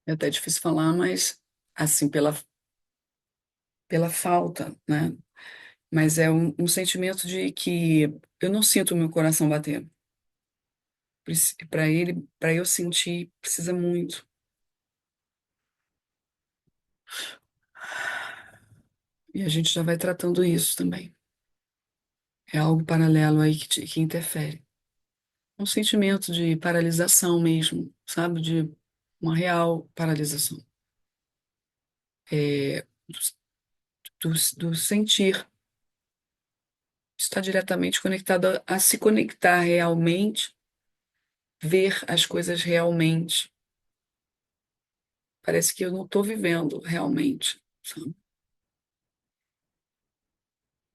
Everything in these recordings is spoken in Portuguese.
É até difícil falar, mas assim, pela falta, né? Mas é um sentimento de que eu não sinto o meu coração bater. Para eu sentir, precisa muito. E a gente já vai tratando isso também. É algo paralelo aí que interfere. Um sentimento de paralisação mesmo, sabe? De uma real paralisação. É, do sentir. Está diretamente conectado a se conectar realmente, ver as coisas realmente. Parece que eu não estou vivendo realmente, sabe?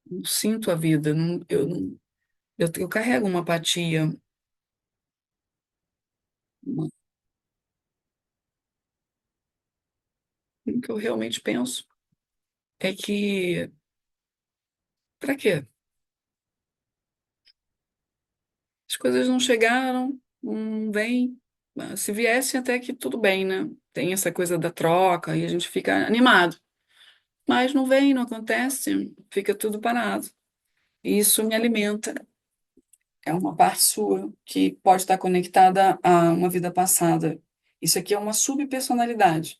Não sinto a vida, não, eu carrego uma apatia. O que eu realmente penso é que, para quê? As coisas não chegaram, não vêm. Se viessem, até que tudo bem, né? Tem essa coisa da troca e a gente fica animado. Mas não vem, não acontece, fica tudo parado. E isso me alimenta. É uma parte sua que pode estar conectada a uma vida passada. Isso aqui é uma subpersonalidade.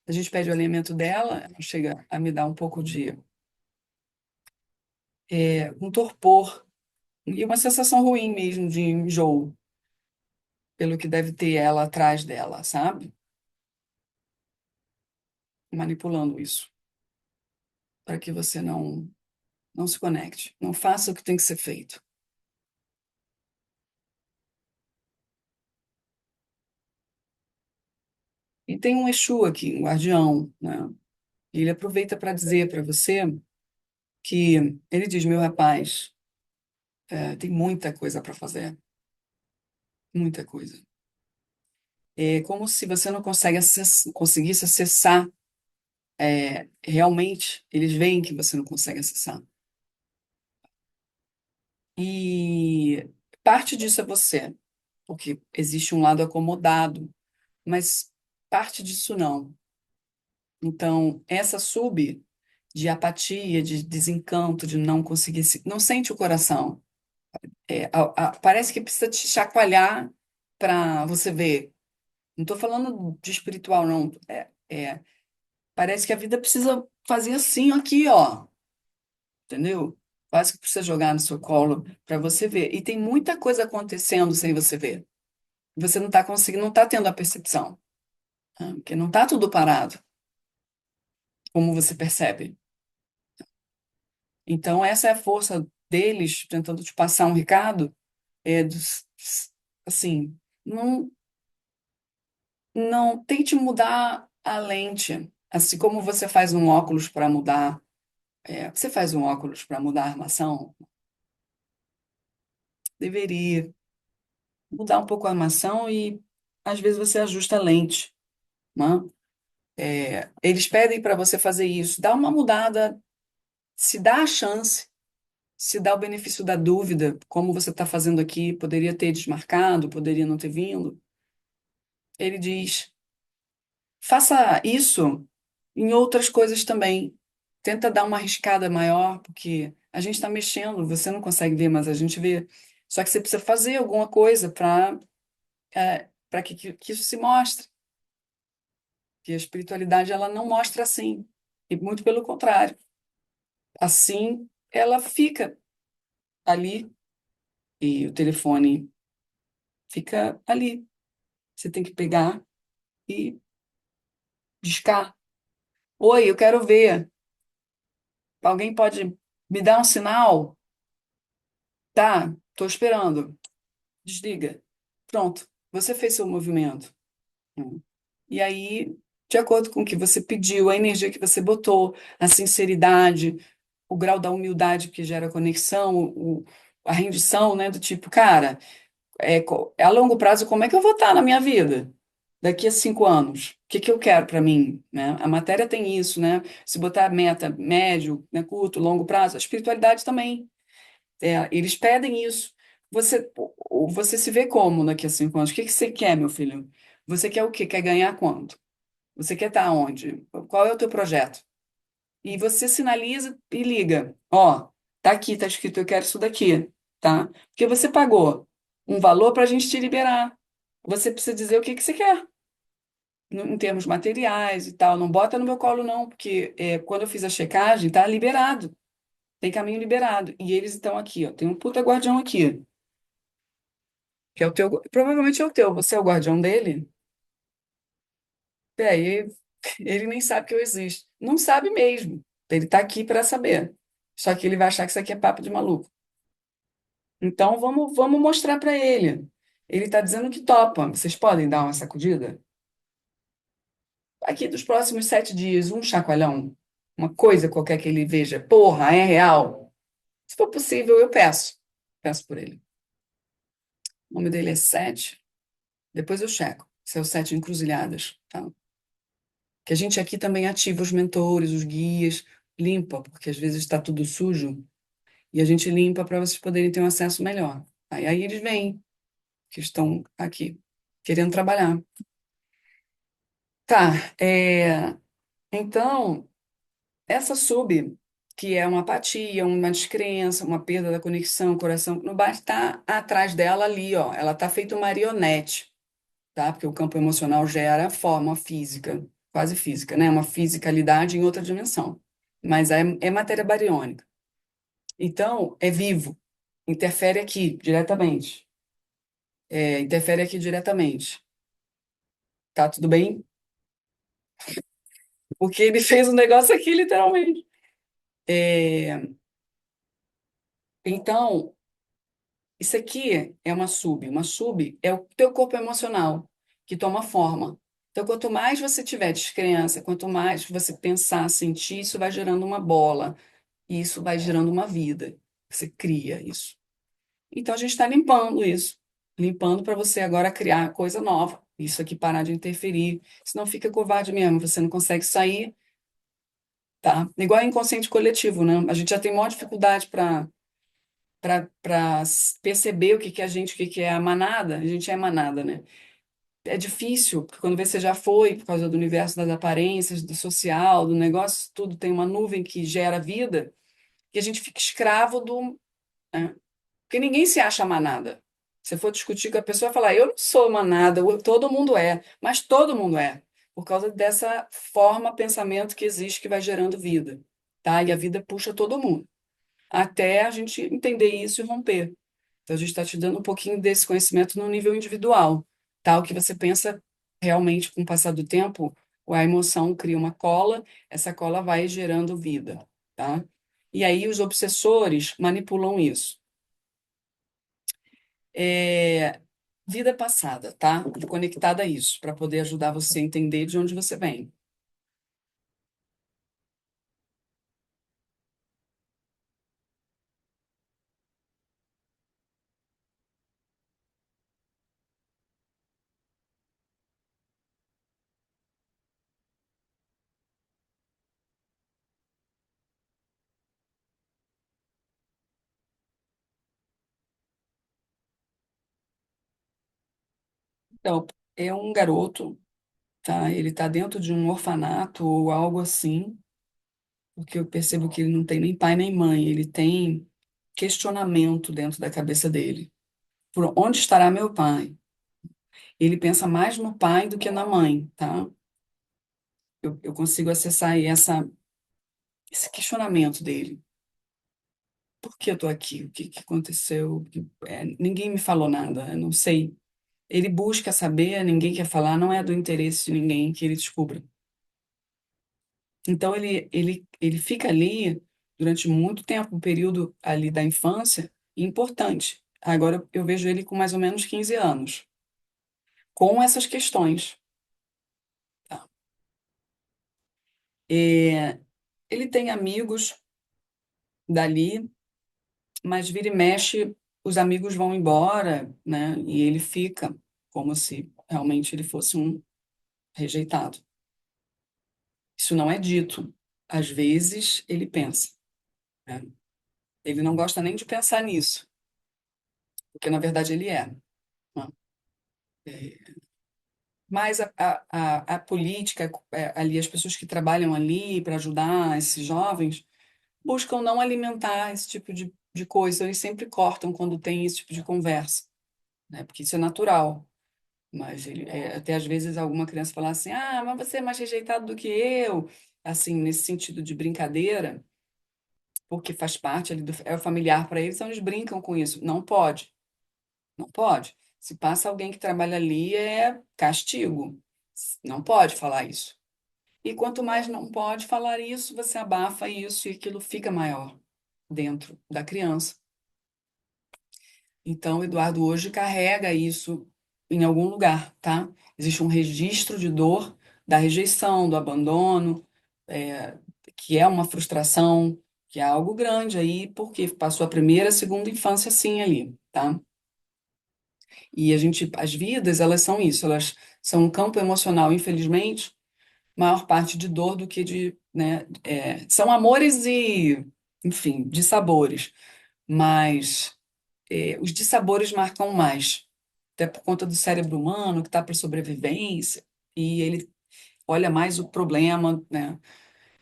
A gente pede o alimento dela, ela chega a me dar um pouco de um torpor e uma sensação ruim mesmo de enjoo, pelo que deve ter ela atrás dela, sabe? Manipulando isso, para que você não se conecte, não faça o que tem que ser feito. E tem um Exu aqui, um guardião, né? E ele aproveita para dizer para você que ele diz, meu rapaz, tem muita coisa para fazer, muita coisa. É como se você não conseguisse acessar realmente, eles veem que você não consegue acessar. E parte disso é você, porque existe um lado acomodado, mas parte disso não. Então, essa sub de apatia, de desencanto, de não conseguir, não sente o coração. Parece que precisa te chacoalhar para você ver. Não estou falando de espiritual, não. Parece que a vida precisa fazer assim, aqui, ó. Entendeu? Quase que precisa jogar no seu colo para você ver. E tem muita coisa acontecendo sem você ver. Você não está conseguindo, não está tendo a percepção, né? Porque não está tudo parado, como você percebe. Então, essa é a força deles tentando te passar um recado, assim, não, não tente mudar a lente. Assim como você faz um óculos para mudar, você faz um óculos para mudar a armação, deveria mudar um pouco a armação e às vezes você ajusta a lente, né? Eles pedem para você fazer isso, dá uma mudada, se dá a chance, se dá o benefício da dúvida, como você está fazendo aqui, poderia ter desmarcado, poderia não ter vindo. Ele diz: faça isso em outras coisas também. Tenta dar uma arriscada maior, porque a gente está mexendo, você não consegue ver, mas a gente vê. Só que você precisa fazer alguma coisa para que isso se mostre. Que a espiritualidade ela não mostra assim, e muito pelo contrário. Assim, ela fica ali e o telefone fica ali. Você tem que pegar e discar. Oi, eu quero ver. Alguém pode me dar um sinal? Tá, estou esperando. Desliga. Pronto, você fez seu movimento. E aí, de acordo com o que você pediu, a energia que você botou, a sinceridade, o grau da humildade que gera conexão, a rendição, né? Do tipo, cara, a longo prazo, como é que eu vou estar na minha vida? Daqui a 5 anos, o que que eu quero para mim, né? A matéria tem isso, né? Se botar meta médio, né, curto, longo prazo, a espiritualidade também. Eles pedem isso. Você se vê como daqui a 5 anos? O que que você quer, meu filho? Você quer o quê? Quer ganhar quanto? Você quer estar onde? Qual é o teu projeto? E você sinaliza e liga. Ó, tá aqui, tá escrito, eu quero isso daqui, tá? Porque você pagou um valor para a gente te liberar. Você precisa dizer o que que você quer, em termos materiais e tal. Não bota no meu colo, não, porque quando eu fiz a checagem, tá liberado. Tem caminho liberado. E eles estão aqui, ó. Tem um puta guardião aqui, que é o teu. Provavelmente é o teu. Você é o guardião dele? É, e ele nem sabe que eu existo. Não sabe mesmo. Ele tá aqui para saber. Só que ele vai achar que isso aqui é papo de maluco. Então vamos mostrar para ele. Ele está dizendo que topa. Vocês podem dar uma sacudida? Aqui dos próximos 7 dias, um chacoalhão, uma coisa qualquer que ele veja. Porra, é real. Se for possível, eu peço. Peço por ele. O nome dele é Sete. Depois eu checo. Se é o Sete Encruzilhadas, tá? Que a gente aqui também ativa os mentores, os guias, limpa, porque às vezes está tudo sujo, e a gente limpa para vocês poderem ter um acesso melhor. Aí eles vêm, que estão aqui, querendo trabalhar. Tá, então, essa sub, que é uma apatia, uma descrença, uma perda da conexão, coração, não basta estar atrás dela ali, ó, ela tá feito marionete, tá? Porque o campo emocional gera forma física, quase física, né? Uma fisicalidade em outra dimensão, mas é matéria bariônica. Então, é vivo, interfere aqui diretamente, interfere aqui diretamente, tá tudo bem? Porque ele fez um negócio aqui, literalmente. É, então, isso aqui é uma sub. Uma sub é o teu corpo emocional que toma forma. Então, quanto mais você tiver descrença, quanto mais você pensar, sentir, isso vai gerando uma bola. E isso vai gerando uma vida. Você cria isso. Então, a gente está limpando isso. Limpando para você agora criar coisa nova. Isso aqui parar de interferir. Senão fica covarde mesmo. Você não consegue sair, tá? Igual inconsciente coletivo, né? A gente já tem maior dificuldade para perceber o que que é a gente, o que que é a manada, a gente é manada, né? É difícil, porque quando você já foi, por causa do universo das aparências, do social, do negócio, tudo tem uma nuvem que gera vida, e a gente fica escravo do. Né? Porque ninguém se acha manada. Se for discutir com a pessoa, falar, eu não sou manada, todo mundo é, mas todo mundo é, por causa dessa forma, pensamento que existe que vai gerando vida, tá? E a vida puxa todo mundo até a gente entender isso e romper. Então, a gente está te dando um pouquinho desse conhecimento no nível individual, tá? O que você pensa realmente com o passar do tempo, a emoção cria uma cola, essa cola vai gerando vida, tá? E aí os obsessores manipulam isso. É, vida passada, tá? Conectada a isso, para poder ajudar você a entender de onde você vem. Então, é um garoto, tá? Ele está dentro de um orfanato ou algo assim, porque eu percebo que ele não tem nem pai nem mãe, ele tem questionamento dentro da cabeça dele. Por onde estará meu pai? Ele pensa mais no pai do que na mãe, tá? Eu consigo acessar aí esse questionamento dele. Por que eu tô aqui? O que que aconteceu? Ninguém me falou nada, eu não sei. Ele busca saber, ninguém quer falar, não é do interesse de ninguém que ele descubra. Então ele fica ali durante muito tempo, um período ali da infância, importante. Agora eu vejo ele com mais ou menos 15 anos, com essas questões. Tá? É, ele tem amigos dali, mas vira e mexe, os amigos vão embora, né? E ele fica como se realmente ele fosse um rejeitado. Isso não é dito. Às vezes ele pensa, né? Ele não gosta nem de pensar nisso, porque na verdade ele é. Né? Mas a política, ali, as pessoas que trabalham ali para ajudar esses jovens, buscam não alimentar esse tipo de coisa. Eles sempre cortam quando tem esse tipo de conversa, né? Porque isso é natural. Mas até às vezes alguma criança fala assim: ah, mas você é mais rejeitado do que eu. Assim, nesse sentido de brincadeira, porque faz parte ali é o familiar para eles, então eles brincam com isso. Não pode, não pode. Se passa alguém que trabalha ali, é castigo. Não pode falar isso. E quanto mais não pode falar isso, você abafa isso e aquilo fica maior dentro da criança. Então, o Eduardo hoje carrega isso em algum lugar, tá? Existe um registro de dor da rejeição, do abandono, é, que é uma frustração, que é algo grande aí, porque passou a primeira, segunda infância assim ali, tá? E a gente, as vidas, elas são isso, elas são um campo emocional, infelizmente, maior parte de dor do que de, né, são amores e, enfim, dissabores, mas os dissabores marcam mais, até por conta do cérebro humano que está para sobrevivência, e ele olha mais o problema, né,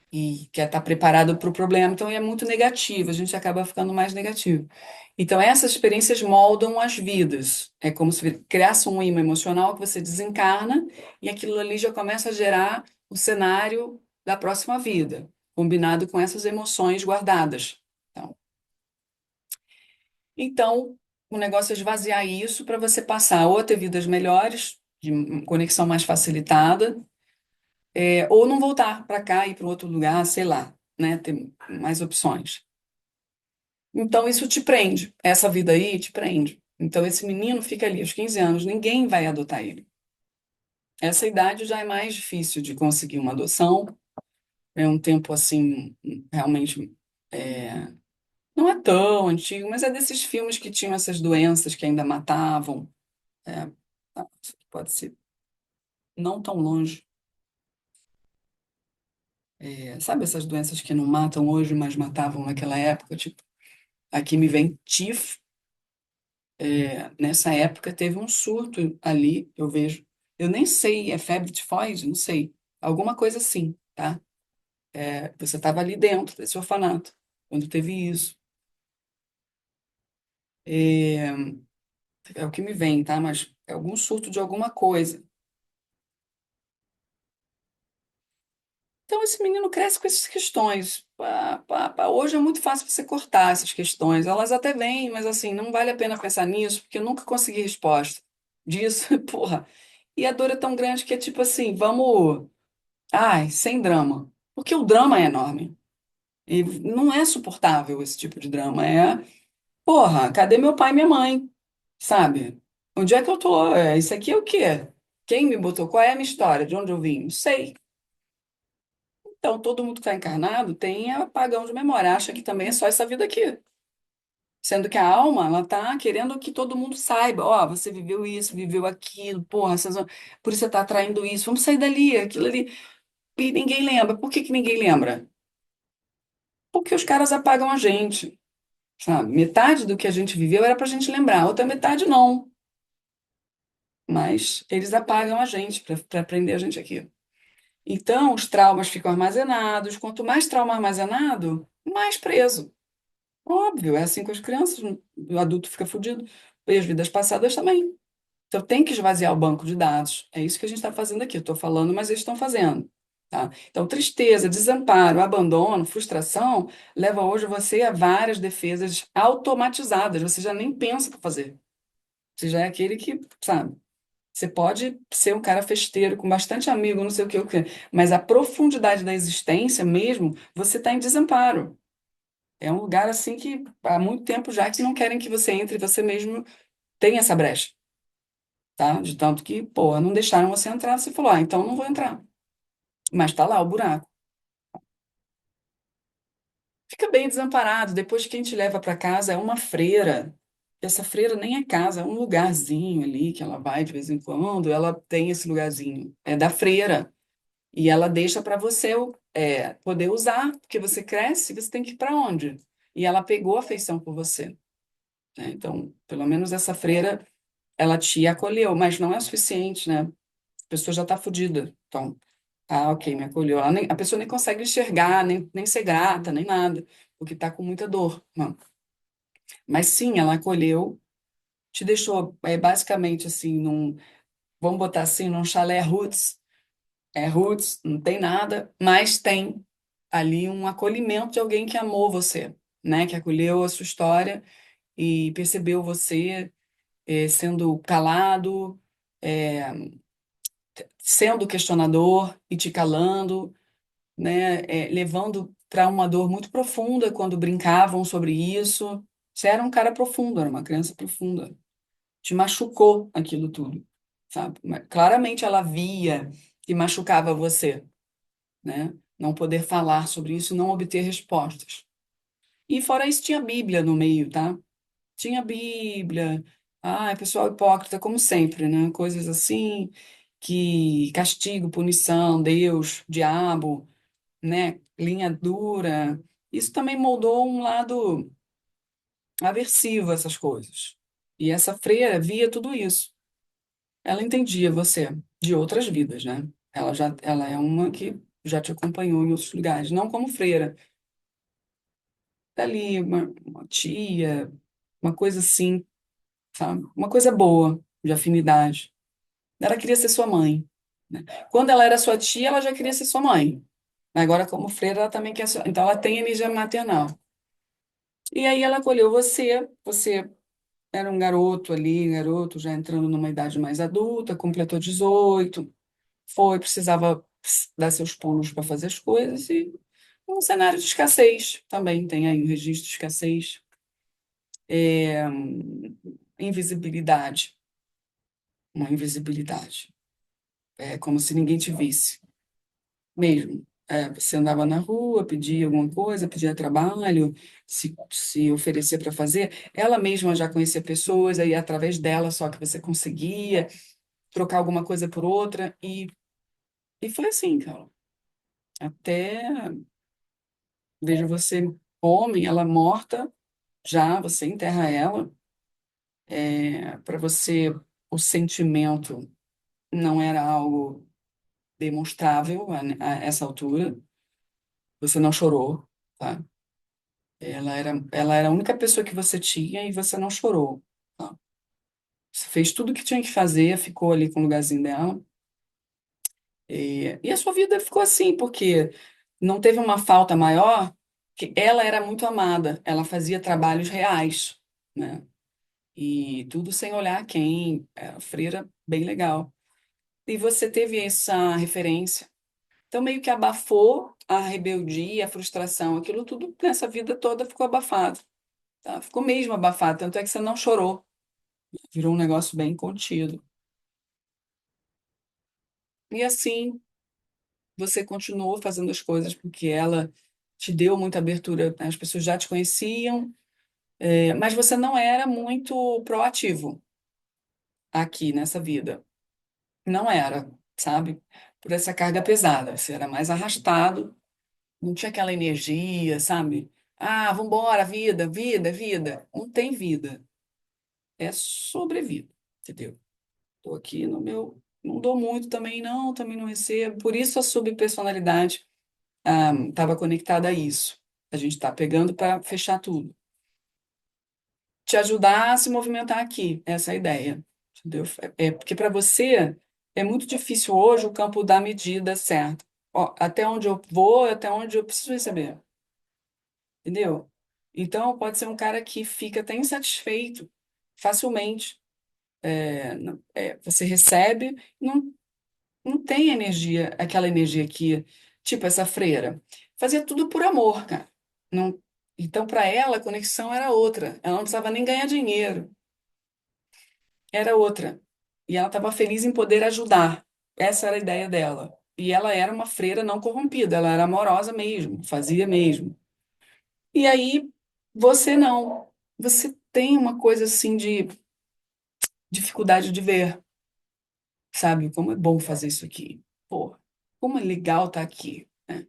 e quer estar preparado para o problema, então é muito negativo, a gente acaba ficando mais negativo. Então, essas experiências moldam as vidas. É como se criasse um imã emocional que você desencarna e aquilo ali já começa a gerar o cenário da próxima vida, combinado com essas emoções guardadas. Então, o negócio é esvaziar isso para você passar ou a ter vidas melhores, de conexão mais facilitada, ou não voltar para cá, ir para outro lugar, sei lá, né? Ter mais opções. Então, isso te prende. Essa vida aí te prende. Então, esse menino fica ali aos 15 anos, ninguém vai adotar ele. Essa idade já é mais difícil de conseguir uma adoção. É um tempo assim, realmente. é, não é tão antigo, mas é desses filmes que tinham essas doenças que ainda matavam. É, pode ser não tão longe. Sabe essas doenças que não matam hoje, mas matavam naquela época? Tipo, aqui me vem tifo. Nessa época teve um surto ali, eu vejo. Eu nem sei, é febre tifoide? Não sei. Alguma coisa assim, tá? Você estava ali dentro desse orfanato, quando teve isso. É, é o que me vem, tá? Mas é algum surto de alguma coisa. Então, esse menino cresce com essas questões. Pá, pá, pá. Hoje é muito fácil você cortar essas questões. Elas até vêm, mas assim, não vale a pena pensar nisso, porque eu nunca consegui resposta disso. Porra. E a dor é tão grande que é tipo assim, vamos. Ai, sem drama. Porque o drama é enorme. E não é suportável esse tipo de drama. Porra, cadê meu pai e minha mãe? Sabe? Onde é que eu tô? Isso aqui é o quê? Quem me botou? Qual é a minha história? De onde eu vim? Não sei. Então, todo mundo que está encarnado tem apagão de memória, acha que também é só essa vida aqui. Sendo que a alma, ela tá querendo que todo mundo saiba, ó, você viveu isso, viveu aquilo, porra, por isso você tá atraindo isso, vamos sair dali, aquilo ali. E ninguém lembra. Por que que ninguém lembra? Porque os caras apagam a gente, sabe? Metade do que a gente viveu era pra gente lembrar, a outra metade não. Mas eles apagam a gente para prender a gente aqui. Então, os traumas ficam armazenados. Quanto mais trauma armazenado, mais preso. Óbvio, é assim com as crianças, o adulto fica fudido, e as vidas passadas também. Então tem que esvaziar o banco de dados. É isso que a gente está fazendo aqui. Eu estou falando, mas eles estão fazendo. Tá? Então, tristeza, desamparo, abandono, frustração leva hoje você a várias defesas automatizadas. Você já nem pensa o que fazer. Você já é aquele que, sabe, você pode ser um cara festeiro, com bastante amigo, não sei o que, mas a profundidade da existência mesmo, você está em desamparo. É um lugar assim que há muito tempo já que não querem que você entre, você mesmo tem essa brecha, tá? De tanto que, pô, não deixaram você entrar, você falou, ah, então não vou entrar. Mas tá lá o buraco. Fica bem desamparado. Depois quem te leva para casa é uma freira. Essa freira nem é casa, é um lugarzinho ali que ela vai de vez em quando, ela tem esse lugarzinho. É da freira. E ela deixa para você poder usar, porque você cresce, você tem que ir para onde? E ela pegou afeição por você, né? Então, pelo menos essa freira ela te acolheu, mas não é o suficiente, né? A pessoa já está fodida. Então, ah, ok, me acolheu. A pessoa nem consegue enxergar, nem ser grata, nem nada, porque está com muita dor. Não. Mas sim, ela acolheu, te deixou basicamente assim, vamos botar assim, num chalé roots. É roots, não tem nada, mas tem ali um acolhimento de alguém que amou você, né? Que acolheu a sua história e percebeu você sendo calado, eh, sendo questionador e te calando, né? Levando para uma dor muito profunda quando brincavam sobre isso. Você era um cara profundo, era uma criança profunda. Te machucou aquilo tudo, sabe? Mas claramente ela via que machucava você, né? Não poder falar sobre isso, não obter respostas. E fora isso, tinha a Bíblia no meio, tá? Tinha a Bíblia. Ah, pessoal hipócrita, como sempre, né? Coisas assim, que castigo, punição, Deus, diabo, né? Linha dura. Isso também moldou um lado aversivo a essas coisas. E essa freira via tudo isso. Ela entendia você de outras vidas, né? Ela é uma que já te acompanhou em outros lugares, não como freira. Dali, uma tia, uma coisa assim, sabe? Uma coisa boa, de afinidade. Ela queria ser sua mãe, né? Quando ela era sua tia, ela já queria ser sua mãe. Agora, como freira, ela também quer ser. Então, ela tem energia maternal. E aí, ela acolheu você. Você era um garoto ali, garoto já entrando numa idade mais adulta, completou 18, precisava dar seus pulos para fazer as coisas. E um cenário de escassez também, tem aí um registro de escassez. É, invisibilidade, uma invisibilidade. É como se ninguém te visse, mesmo. Você andava na rua, pedia alguma coisa, pedia trabalho, se oferecia para fazer. Ela mesma já conhecia pessoas, aí através dela só que você conseguia trocar alguma coisa por outra. E foi assim, cara. Até vejo você homem, ela morta, já você enterra ela. Para você, o sentimento não era algo demonstrável a essa altura. Você não chorou, tá? Ela era a única pessoa que você tinha e você não chorou, tá? Você fez tudo o que tinha que fazer, ficou ali com o lugarzinho dela. E a sua vida ficou assim, porque não teve uma falta maior, que ela era muito amada, ela fazia trabalhos reais, né? E tudo sem olhar quem, era freira bem legal. E você teve essa referência. Então, meio que abafou a rebeldia, a frustração, aquilo tudo nessa vida toda ficou abafado, tá? Ficou mesmo abafado, tanto é que você não chorou, virou um negócio bem contido. E assim, você continuou fazendo as coisas porque ela te deu muita abertura, né? As pessoas já te conheciam, mas você não era muito proativo aqui nessa vida. Não era, sabe? Por essa carga pesada. Você era mais arrastado, não tinha aquela energia, sabe? Ah, vambora, vida, vida, vida. Não tem vida. É sobrevida, entendeu? Tô aqui no meu. Não dou muito também não recebo. Por isso a subpersonalidade estava conectada a isso. A gente está pegando para fechar tudo. Te ajudar a se movimentar aqui, essa é a ideia. Entendeu? Porque para você é muito difícil hoje o campo dar a medida certa. Ó, até onde eu vou, até onde eu preciso receber. Entendeu? Então, pode ser um cara que fica até insatisfeito facilmente. Você recebe, não tem energia, aquela energia que, tipo essa freira, fazia tudo por amor, cara. Não, então, para ela, a conexão era outra. Ela não precisava nem ganhar dinheiro, era outra. E ela estava feliz em poder ajudar. Essa era a ideia dela. E ela era uma freira não corrompida, ela era amorosa mesmo, fazia mesmo. E aí, você não. Você tem uma coisa assim de dificuldade de ver, sabe? Como é bom fazer isso aqui. Pô, como é legal estar aqui, né?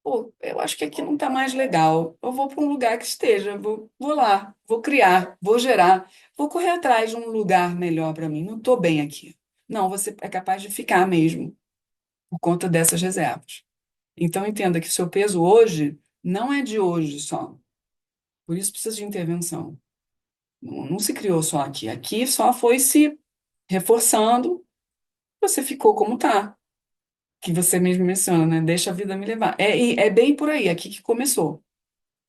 Pô, eu acho que aqui não está mais legal. Eu vou para um lugar que esteja, vou lá, vou criar, vou gerar, vou correr atrás de um lugar melhor para mim. Não estou bem aqui. Não, você é capaz de ficar mesmo por conta dessas reservas. Então, entenda que o seu peso hoje não é de hoje só. Por isso precisa de intervenção. Não, não se criou só aqui. Aqui só foi se reforçando, você ficou como tá. Que você mesmo menciona, né? Deixa a vida me levar. É bem por aí, aqui que começou.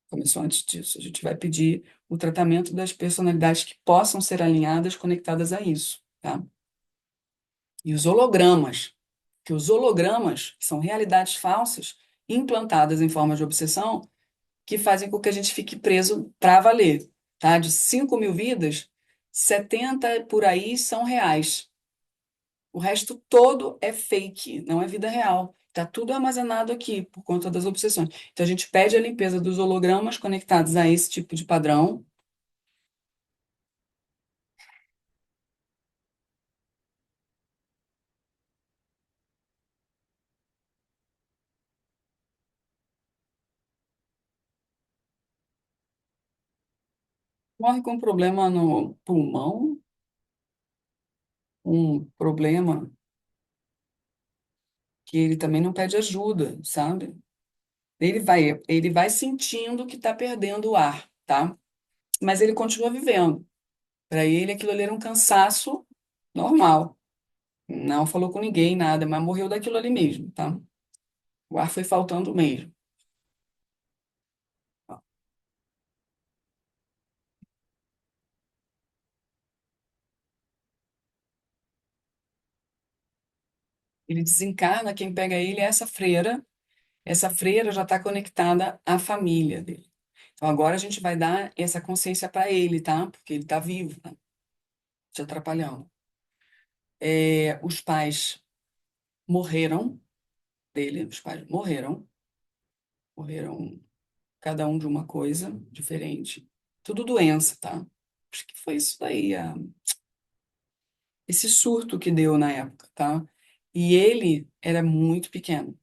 Começou antes disso. A gente vai pedir o tratamento das personalidades que possam ser alinhadas, conectadas a isso, tá? E os hologramas, que os hologramas são realidades falsas implantadas em forma de obsessão que fazem com que a gente fique preso para valer, tá? De 5.000 vidas, 70 por aí são reais. O resto todo é fake, não é vida real. Tá tudo armazenado aqui por conta das obsessões. Então a gente pede a limpeza dos hologramas conectados a esse tipo de padrão. Morre com problema no pulmão, um problema que ele também não pede ajuda, sabe? Ele vai sentindo que está perdendo o ar, tá? Mas ele continua vivendo. Para ele, aquilo ali era um cansaço normal. Não falou com ninguém, nada, mas morreu daquilo ali mesmo, tá? O ar foi faltando mesmo. Ele desencarna, quem pega ele é essa freira. Essa freira já está conectada à família dele. Então agora a gente vai dar essa consciência para ele, tá? Porque ele está vivo, tá? Te atrapalhando. Os pais morreram dele, os pais morreram cada um de uma coisa diferente. Tudo doença, tá? Acho que foi isso daí, esse surto que deu na época, tá? E ele era muito pequeno.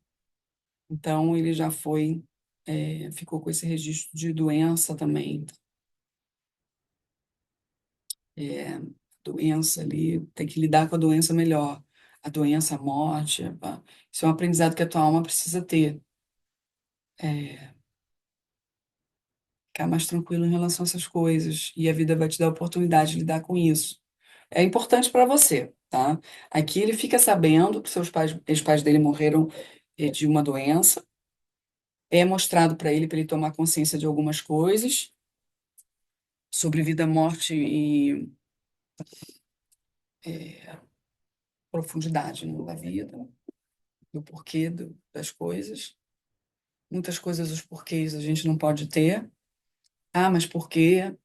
Então ele já ficou com esse registro de doença também. É, doença ali, tem que lidar com a doença melhor. A doença, a morte, pá. Isso é um aprendizado que a tua alma precisa ter. É, ficar mais tranquilo em relação a essas coisas. E a vida vai te dar a oportunidade de lidar com isso. É importante para você, tá? Aqui ele fica sabendo que os pais dele morreram de uma doença. É mostrado para ele tomar consciência de algumas coisas sobre vida, morte e profundidade, né, da vida, do porquê das coisas. Muitas coisas, os porquês a gente não pode ter. Ah, mas por quê?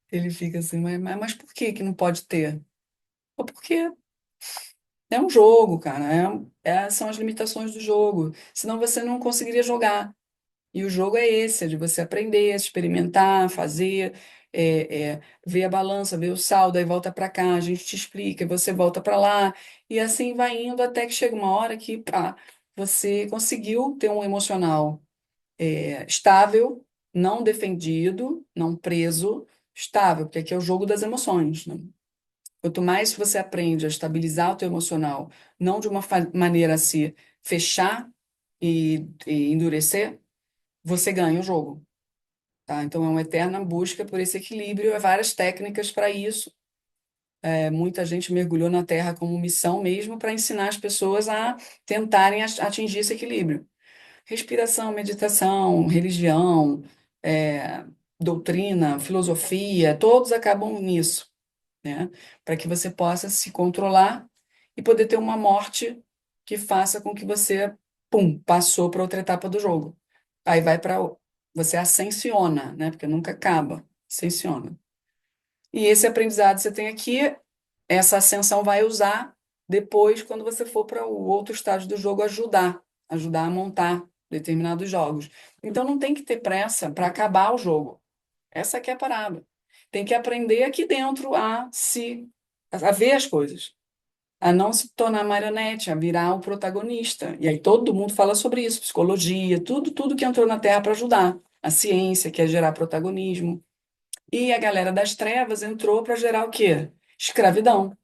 Ele fica assim, mas por que que não pode ter? Porque é um jogo, cara. São as limitações do jogo. Senão você não conseguiria jogar. E o jogo é esse, é de você aprender, experimentar, fazer, ver a balança, ver o saldo, aí volta para cá, a gente te explica, e você volta para lá, e assim vai indo até que chega uma hora que você conseguiu ter um emocional estável, não defendido, não preso, estável, porque aqui é o jogo das emoções, né? Quanto mais você aprende a estabilizar o teu emocional, não de uma maneira a se fechar e endurecer, você ganha o jogo, tá? Então é uma eterna busca por esse equilíbrio, há várias técnicas para isso. Muita gente mergulhou na Terra como missão mesmo para ensinar as pessoas a tentarem atingir esse equilíbrio. Respiração, meditação, religião, é, doutrina, filosofia, todos acabam nisso, né? Para que você possa se controlar e poder ter uma morte que faça com que você, pum, passou para outra etapa do jogo. Aí vai para. Você ascensiona, né? Porque nunca acaba. Ascensiona. E esse aprendizado que você tem aqui, essa ascensão vai usar depois, quando você for para o outro estágio do jogo, ajudar a montar determinados jogos. Então não tem que ter pressa para acabar o jogo. Essa aqui é a parada. Tem que aprender aqui dentro a ver as coisas, a não se tornar marionete, a virar o protagonista. E aí todo mundo fala sobre isso, psicologia, tudo que entrou na Terra para ajudar. A ciência, que é gerar protagonismo. E a galera das trevas entrou para gerar o quê? Escravidão.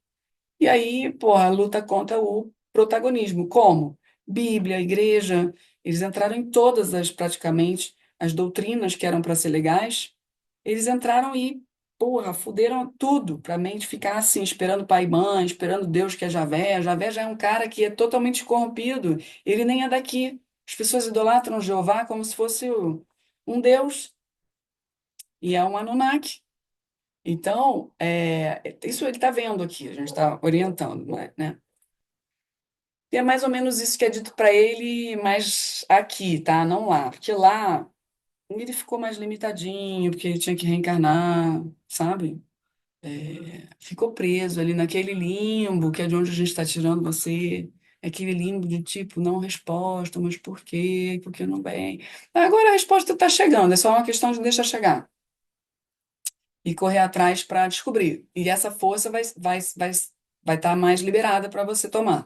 E aí, porra, a luta contra o protagonismo. Como? Bíblia, igreja, eles entraram em todas as, praticamente, as doutrinas que eram para ser legais, eles entraram e, porra, fuderam tudo para a mente ficar assim, esperando pai e mãe, esperando Deus que é Javé. Javé já é um cara que é totalmente corrompido, ele nem é daqui. As pessoas idolatram Jeová como se fosse um Deus, e é um Anunnaki. Então, isso ele está vendo aqui, a gente está orientando, não é, né? E é mais ou menos isso que é dito para ele, mas aqui, tá? Não lá. Porque lá ele ficou mais limitadinho, porque ele tinha que reencarnar, sabe? Ficou preso ali naquele limbo, que é de onde a gente está tirando você. Aquele limbo de tipo, não resposta, mas por quê? Por que não vem? Agora a resposta está chegando, é só uma questão de deixar chegar e correr atrás para descobrir. E essa força vai estar mais liberada para você tomar.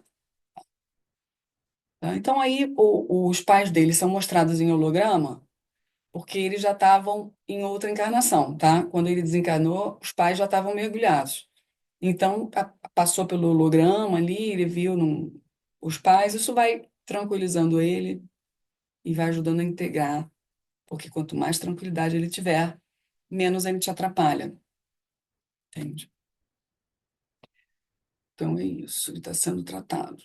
Tá? Então aí os pais dele são mostrados em holograma porque eles já estavam em outra encarnação, tá? Quando ele desencarnou, os pais já estavam mergulhados. Então passou pelo holograma ali, ele viu os pais, isso vai tranquilizando ele e vai ajudando a integrar, porque quanto mais tranquilidade ele tiver, menos ele te atrapalha, entende? Então é isso, ele está sendo tratado.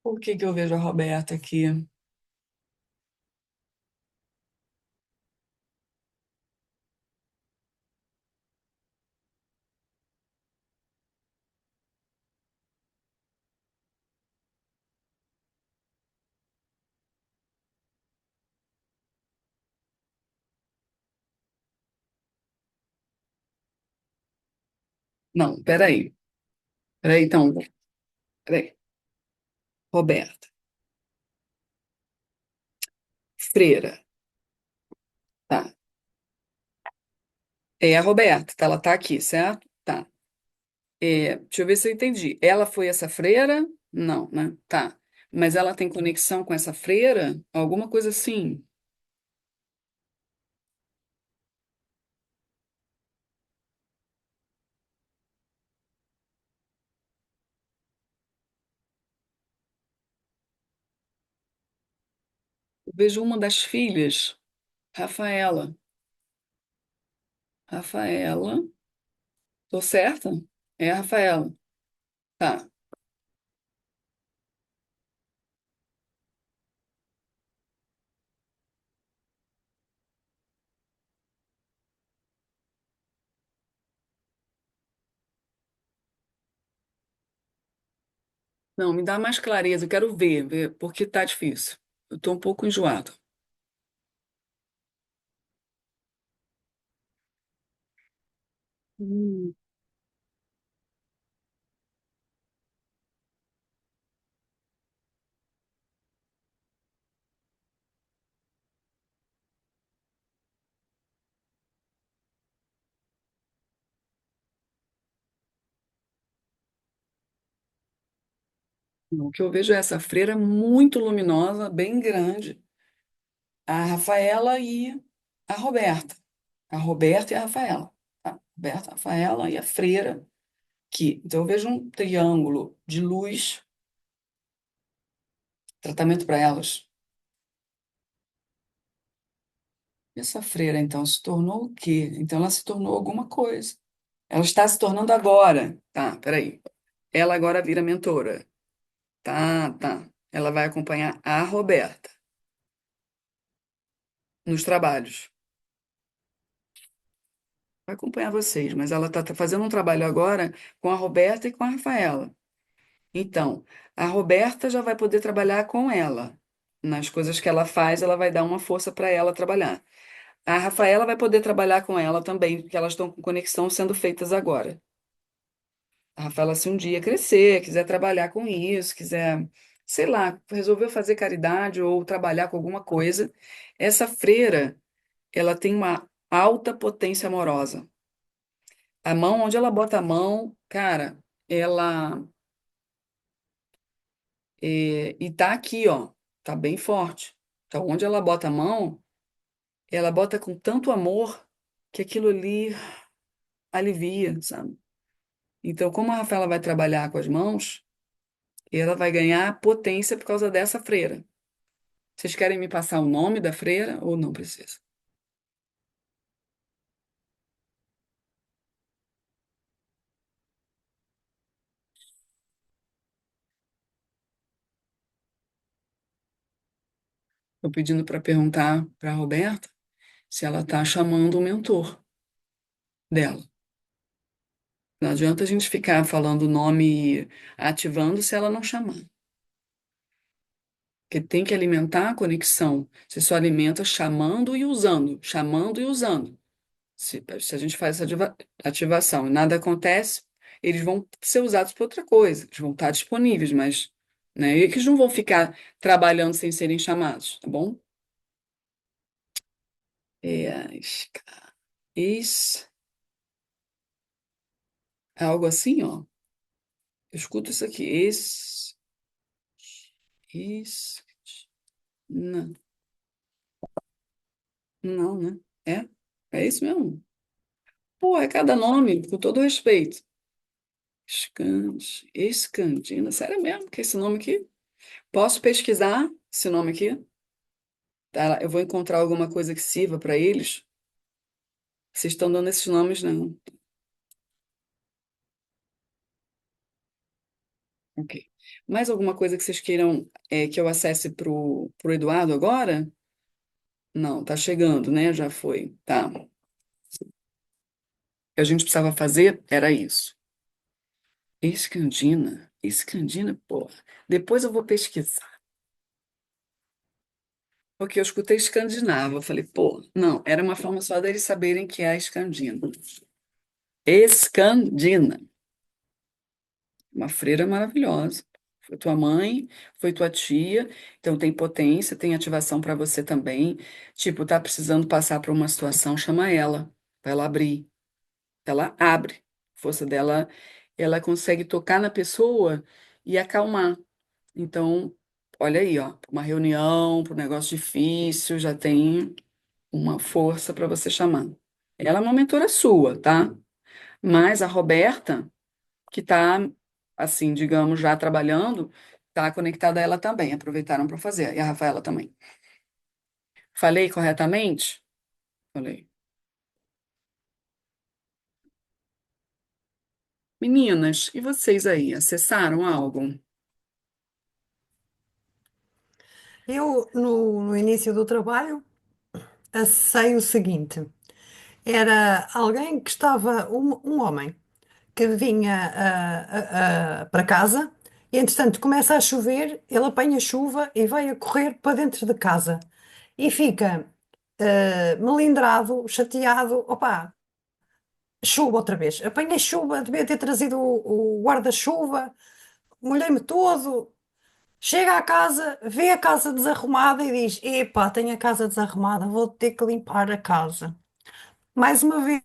Por que que eu vejo a Roberta aqui? Não, peraí, então, peraí. Roberta, freira, tá? É a Roberta, tá? Ela tá aqui, certo? Tá. Deixa eu ver se eu entendi. Ela foi essa freira? Não, né? Tá. Mas ela tem conexão com essa freira? Alguma coisa assim. Eu vejo uma das filhas, Rafaela. Rafaela, tô certa? É a Rafaela. Tá. Não, me dá mais clareza. Eu quero ver, porque tá difícil. Eu tô um pouco enjoado. Hum. O que eu vejo é essa freira muito luminosa, bem grande. A Rafaela e a Roberta. A Roberta e a Rafaela. A Roberta, a Rafaela e a freira aqui. Então eu vejo um triângulo de luz, tratamento para elas. Essa freira, então, se tornou o quê? Então ela se tornou alguma coisa. Ela está se tornando agora. Tá, peraí. Ela agora vira mentora. Tá, tá. Ela vai acompanhar a Roberta nos trabalhos. Vai acompanhar vocês, mas ela está fazendo um trabalho agora com a Roberta e com a Rafaela. Então, a Roberta já vai poder trabalhar com ela. Nas coisas que ela faz, ela vai dar uma força para ela trabalhar. A Rafaela vai poder trabalhar com ela também, porque elas estão com conexão sendo feitas agora. A Rafaela, se um dia crescer, quiser trabalhar com isso, quiser, sei lá, resolveu fazer caridade ou trabalhar com alguma coisa, essa freira, ela tem uma alta potência amorosa. A mão, onde ela bota a mão, cara, ela. E tá aqui, ó. Tá bem forte. Então, onde ela bota a mão, ela bota com tanto amor que aquilo ali alivia, sabe? Então, como a Rafaela vai trabalhar com as mãos, ela vai ganhar potência por causa dessa freira. Vocês querem me passar o nome da freira ou não precisa? Estou pedindo para perguntar para a Roberta se ela está chamando o mentor dela. Não adianta a gente ficar falando o nome e ativando se ela não chamar. Porque tem que alimentar a conexão. Você só alimenta chamando e usando, chamando e usando. Se a gente faz essa ativação e nada acontece, eles vão ser usados para outra coisa. Eles vão estar disponíveis, mas né, e que eles não vão ficar trabalhando sem serem chamados, tá bom? É, isso, é algo assim, ó. Eu escuto isso aqui. Isso, não, não, né? É, é isso mesmo. Pô, é cada nome, com todo respeito. Escandina, sério mesmo que é esse nome aqui? Posso pesquisar esse nome aqui? Tá, eu vou encontrar alguma coisa que sirva para eles. Vocês estão dando esses nomes, não. Ok. Mais alguma coisa que vocês queiram que eu acesse pro Eduardo agora? Não, tá chegando, né? Já foi. Tá. O que a gente precisava fazer era isso. Escandina. Escandina, porra. Depois eu vou pesquisar. Porque eu escutei escandinavo. Eu falei, pô, não, era uma forma só deles saberem que é a escandina. Escandina. Uma freira maravilhosa. Foi tua mãe, foi tua tia, então tem potência, tem ativação para você também. Tipo, tá precisando passar por uma situação, chama ela, para ela abrir. Ela abre. A força dela, ela consegue tocar na pessoa e acalmar. Então, olha aí, ó, pra uma reunião, para um negócio difícil, já tem uma força para você chamar. Ela é uma mentora sua, tá? Mas a Roberta que está, assim, digamos, já trabalhando, está conectada a ela também. Aproveitaram para fazer. E a Rafaela também. Falei corretamente? Falei. Meninas, e vocês aí? Acessaram algo? Eu, no início do trabalho, acessei o seguinte: era alguém que estava, um homem, que vinha para casa, e entretanto começa a chover, ele apanha chuva e vai a correr para dentro de casa. E fica melindrado, chateado, opá, chuva outra vez. Apanhei chuva, devia ter trazido o guarda-chuva, molhei-me todo. Chega à casa, vê a casa desarrumada e diz: Epá, tenho a casa desarrumada, vou ter que limpar a casa. Mais uma vez,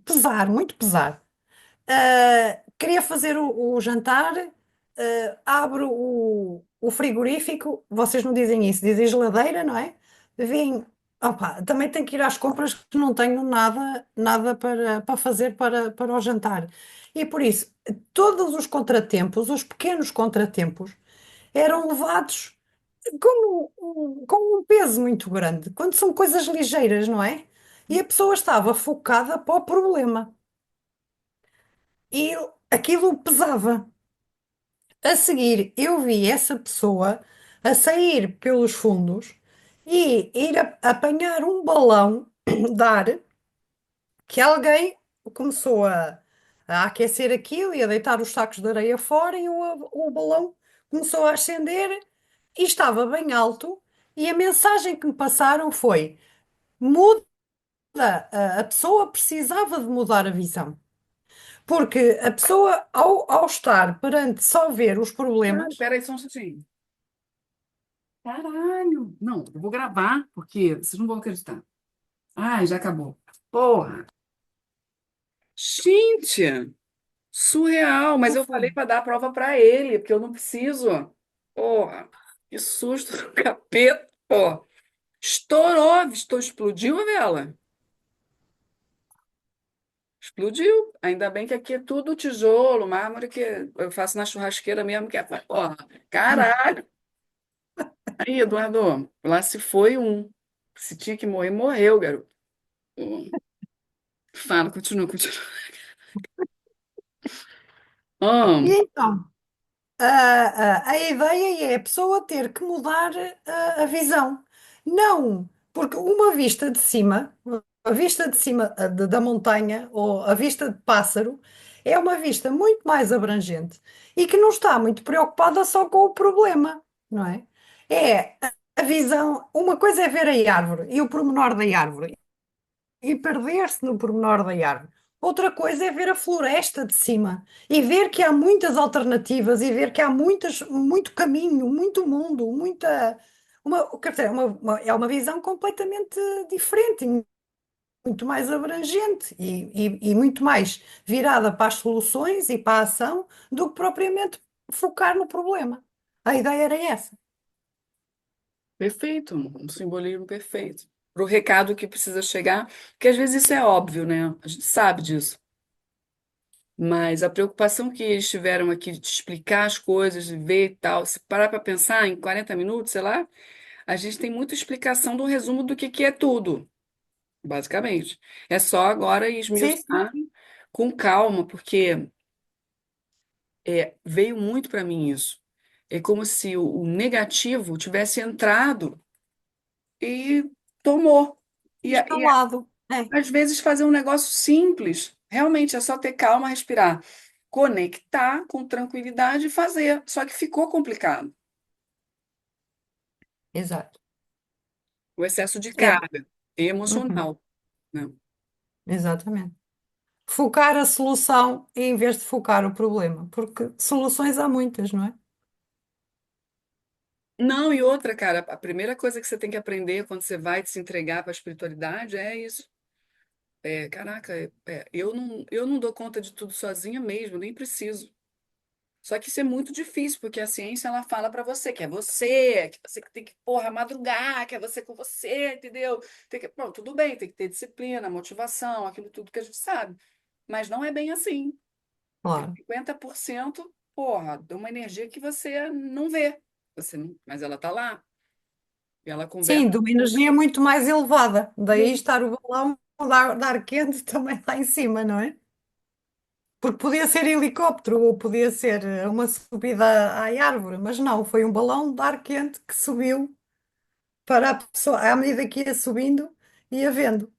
pesar, muito pesar. Queria fazer o jantar, abro o frigorífico, vocês não dizem isso, dizem geladeira, não é? Vim, opá, também tenho que ir às compras que não tenho nada para fazer para o jantar. E por isso, todos os contratempos, os pequenos contratempos, eram levados com um peso muito grande, quando são coisas ligeiras, não é? E a pessoa estava focada para o problema. E aquilo pesava. A seguir, eu vi essa pessoa a sair pelos fundos e ir a apanhar um balão de ar que alguém começou a aquecer aquilo e a deitar os sacos de areia fora e o balão começou a ascender e estava bem alto. E a mensagem que me passaram foi: muda, a pessoa precisava de mudar a visão. Porque a pessoa, ao estar perante só ver os Caralho, problemas, peraí só um instantinho. Caralho! Não, eu vou gravar, porque vocês não vão acreditar. Ah, já acabou. Porra, gente, surreal. Mas Não eu foi. falei para dar a prova para ele, porque eu não preciso. Porra, que susto do capeta, pô. Estourou, explodiu a vela. Explodiu. Ainda bem que aqui é tudo tijolo, mármore, que eu faço na churrasqueira mesmo, que é. Porra, caralho. Aí, Eduardo, lá se foi um. Se tinha que morrer, morreu, garoto. Fala, continua, continua. E Ah, então, a ideia é a pessoa ter que mudar a visão. Não, porque uma vista de cima, a vista de cima da montanha ou a vista de pássaro, é uma vista muito mais abrangente e que não está muito preocupada só com o problema, não é? É a visão. Uma coisa é ver a árvore e o pormenor da árvore e perder-se no pormenor da árvore. Outra coisa é ver a floresta de cima e ver que há muitas alternativas e ver que há muito caminho, muito mundo, quer dizer, é uma visão completamente diferente, muito mais abrangente e muito mais virada para as soluções e para a ação do que propriamente focar no problema. A ideia era essa. perfeito, um simbolismo perfeito. Para o recado que precisa chegar, porque às vezes isso é óbvio, né? A gente sabe disso. Mas a preocupação que eles tiveram aqui de te explicar as coisas, de ver e tal, se parar para pensar em 40 minutos, sei lá, a gente tem muita explicação do resumo do que é tudo, basicamente. É só agora Sim, sim. esmiuçar com calma, porque veio muito para mim isso. É como se o negativo tivesse entrado e tomou. E Instalado. É, às vezes fazer um negócio simples, realmente é só ter calma, respirar, conectar com tranquilidade e fazer. Só que ficou complicado. exato. O excesso de É. carga Uhum, emocional, né? exatamente. Focar a solução em vez de focar o problema, porque soluções há muitas, não é? Não, e outra, cara, a primeira coisa que você tem que aprender quando você vai se entregar para a espiritualidade é isso. Caraca, eu não dou conta de tudo sozinha mesmo, nem preciso. Só que isso é muito difícil, porque a ciência ela fala para você, que você que tem que, porra, madrugar, que é você com você, entendeu? Bom, tudo bem, tem que ter disciplina, motivação, aquilo tudo que a gente sabe. Mas não é bem assim. É Claro. 50%, porra, de uma energia que você não vê. Mas ela tá lá. E ela Sim, conversa. de uma energia muito mais elevada. Daí estar o balão de ar quente também lá em cima, não é? Porque podia ser helicóptero ou podia ser uma subida à árvore, mas não, foi um balão de ar quente que subiu para a pessoa, à medida que ia subindo, ia vendo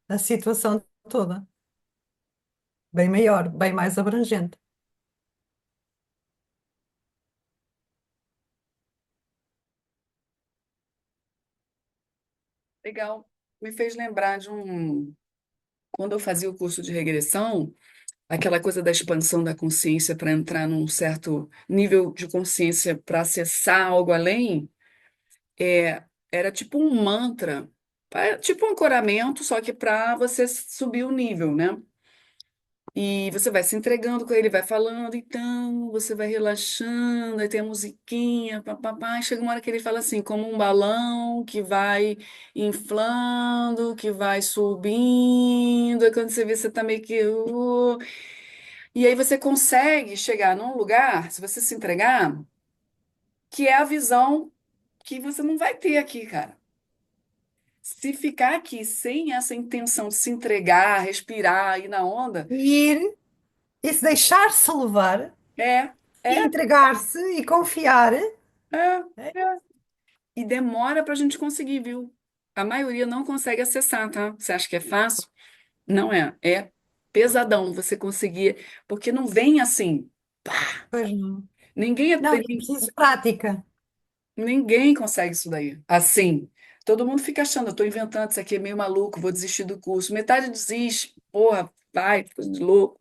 a situação toda, bem maior, bem mais abrangente. Legal. Me fez lembrar de um. Quando eu fazia o curso de regressão, aquela coisa da expansão da consciência para entrar num certo nível de consciência para acessar algo além, era tipo um mantra, tipo um ancoramento, só que para você subir o nível, né? E você vai se entregando com ele, vai falando, então você vai relaxando, aí tem a musiquinha, papapá, e chega uma hora que ele fala assim, como um balão que vai inflando, que vai subindo, aí quando você vê, você tá meio que. E aí você consegue chegar num lugar, se você se entregar, que é a visão que você não vai ter aqui, cara. Se ficar aqui sem essa intenção de se entregar, respirar, ir na onda, E ir e se deixar-se levar é, e é, entregar-se e confiar. é, É, é. E demora para a gente conseguir, viu? A maioria não consegue acessar, tá? Você acha que é fácil? Não é. É pesadão você conseguir, porque não vem assim. Pá! pois não. Ninguém, Não, é preciso prática. ninguém consegue isso daí. Assim. Todo mundo fica achando, eu tô inventando, isso aqui é meio maluco, vou desistir do curso. Metade desiste, porra, vai, coisa de louco.